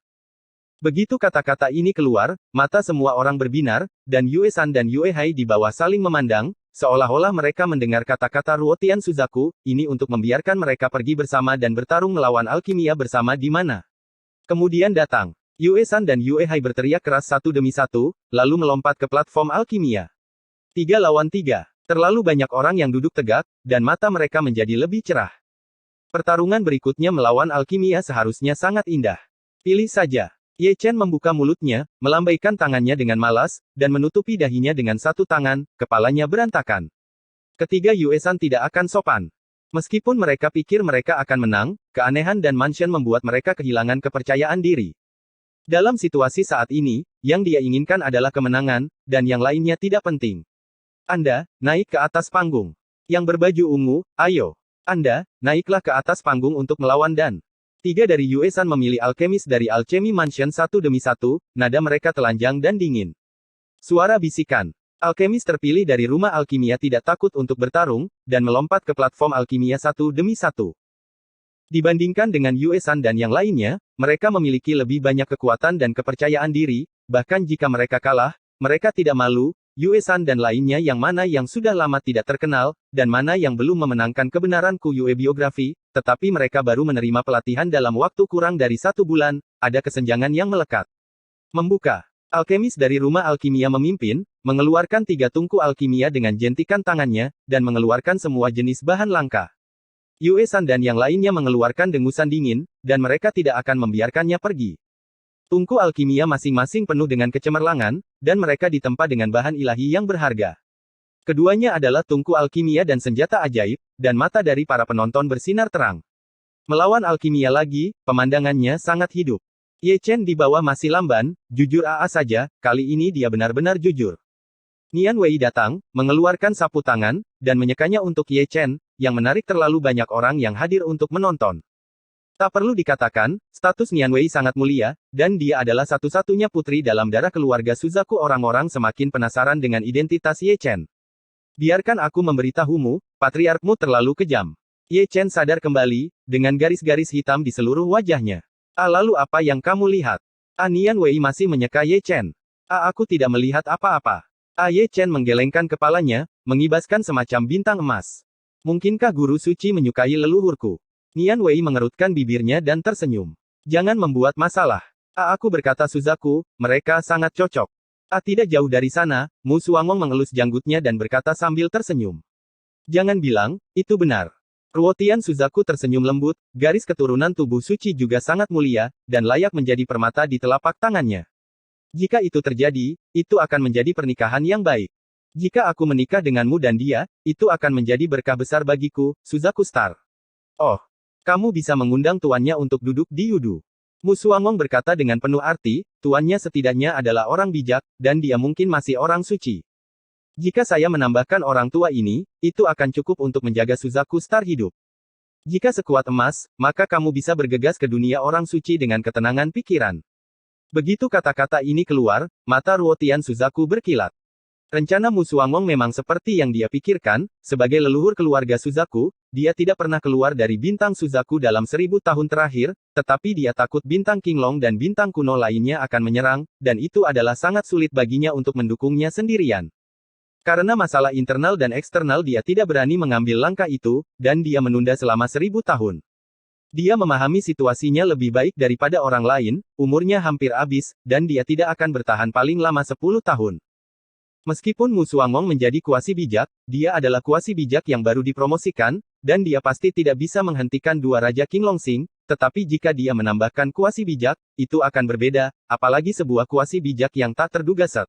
Begitu kata-kata ini keluar, mata semua orang berbinar, dan Yue San dan Yue Hai di bawah saling memandang, seolah-olah mereka mendengar kata-kata Ruotian Suzaku, ini untuk membiarkan mereka pergi bersama dan bertarung melawan alkimia bersama di mana. Kemudian datang. Yue San dan Yue Hai berteriak keras satu demi satu, lalu melompat ke platform alkimia. 3 lawan 3. Terlalu banyak orang yang duduk tegak, dan mata mereka menjadi lebih cerah. Pertarungan berikutnya melawan alkimia seharusnya sangat indah. Pilih saja. Ye Chen membuka mulutnya, melambaikan tangannya dengan malas, dan menutupi dahinya dengan satu tangan, kepalanya berantakan. Ketiga Yue San tidak akan sopan. Meskipun mereka pikir mereka akan menang, keanehan dan mansion membuat mereka kehilangan kepercayaan diri. Dalam situasi saat ini, yang dia inginkan adalah kemenangan, dan yang lainnya tidak penting. Anda, naik ke atas panggung. Yang berbaju ungu, ayo. Anda, naiklah ke atas panggung untuk melawan dan. 3 dari Yue San memilih alkemis dari Alchemy Mansion satu demi satu, nada mereka telanjang dan dingin. Suara bisikan. Alkemis terpilih dari rumah alkimia tidak takut untuk bertarung, dan melompat ke platform alkimia satu demi satu. Dibandingkan dengan Yue San dan yang lainnya, mereka memiliki lebih banyak kekuatan dan kepercayaan diri, bahkan jika mereka kalah, mereka tidak malu. Yue San dan lainnya yang mana yang sudah lama tidak terkenal, dan mana yang belum memenangkan kebenaranku Yue biografi, tetapi mereka baru menerima pelatihan dalam waktu kurang dari 1 bulan, ada kesenjangan yang melekat. Membuka. Alkemis dari rumah alkimia memimpin, mengeluarkan 3 tungku alkimia dengan jentikan tangannya, dan mengeluarkan semua jenis bahan langka. Yue San dan yang lainnya mengeluarkan dengusan dingin, dan mereka tidak akan membiarkannya pergi. Tungku alkimia masing-masing penuh dengan kecemerlangan, dan mereka ditempa dengan bahan ilahi yang berharga. Keduanya adalah tungku alkimia dan senjata ajaib, dan mata dari para penonton bersinar terang. Melawan alkimia lagi, pemandangannya sangat hidup. Ye Chen di bawah masih lamban, jujur saja, kali ini dia benar-benar jujur. Nian Wei datang, mengeluarkan sapu tangan, dan menyekanya untuk Ye Chen, yang menarik terlalu banyak orang yang hadir untuk menonton. Tak perlu dikatakan, status Nian Wei sangat mulia, dan dia adalah satu-satunya putri dalam darah keluarga Suzaku. Orang-orang semakin penasaran dengan identitas Ye Chen. Biarkan aku memberitahumu, patriarkmu terlalu kejam. Ye Chen sadar kembali, dengan garis-garis hitam di seluruh wajahnya. Lalu apa yang kamu lihat? Nian Wei masih menyeka Ye Chen. Aku tidak melihat apa-apa. Ye Chen menggelengkan kepalanya, mengibaskan semacam bintang emas. Mungkinkah guru suci menyukai leluhurku? Nian Wei mengerutkan bibirnya dan tersenyum. Jangan membuat masalah. Aku berkata Suzaku, mereka sangat cocok. Tidak jauh dari sana, Mu Suangong mengelus janggutnya dan berkata sambil tersenyum. Jangan bilang, itu benar. Ruotian Suzaku tersenyum lembut, garis keturunan tubuh suci juga sangat mulia, dan layak menjadi permata di telapak tangannya. Jika itu terjadi, itu akan menjadi pernikahan yang baik. Jika aku menikah denganmu dan dia, itu akan menjadi berkah besar bagiku, Suzaku Star. Oh. Kamu bisa mengundang tuannya untuk duduk di Yudu. Mu Suangong berkata dengan penuh arti, tuannya setidaknya adalah orang bijak, dan dia mungkin masih orang suci. Jika saya menambahkan orang tua ini, itu akan cukup untuk menjaga Suzaku Star hidup. Jika sekuat emas, maka kamu bisa bergegas ke dunia orang suci dengan ketenangan pikiran. Begitu kata-kata ini keluar, mata Ruotian Suzaku berkilat. Rencana Mu Suangong memang seperti yang dia pikirkan, sebagai leluhur keluarga Suzaku, dia tidak pernah keluar dari bintang Suzaku dalam 1000 tahun terakhir, tetapi dia takut bintang Qinglong dan bintang kuno lainnya akan menyerang, dan itu adalah sangat sulit baginya untuk mendukungnya sendirian. Karena masalah internal dan eksternal dia tidak berani mengambil langkah itu, dan dia menunda selama 1000 tahun. Dia memahami situasinya lebih baik daripada orang lain, umurnya hampir habis, dan dia tidak akan bertahan paling lama 10 tahun. Meskipun Mu Suangong menjadi kuasi bijak, dia adalah kuasi bijak yang baru dipromosikan, dan dia pasti tidak bisa menghentikan dua Raja Qinglongsing, tetapi jika dia menambahkan kuasi bijak, itu akan berbeda, apalagi sebuah kuasi bijak yang tak terduga set.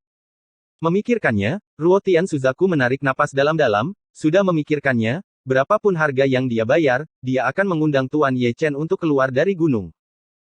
Memikirkannya, Ruotian Suzaku menarik napas dalam-dalam, sudah memikirkannya, berapapun harga yang dia bayar, dia akan mengundang Tuan Ye Chen untuk keluar dari gunung.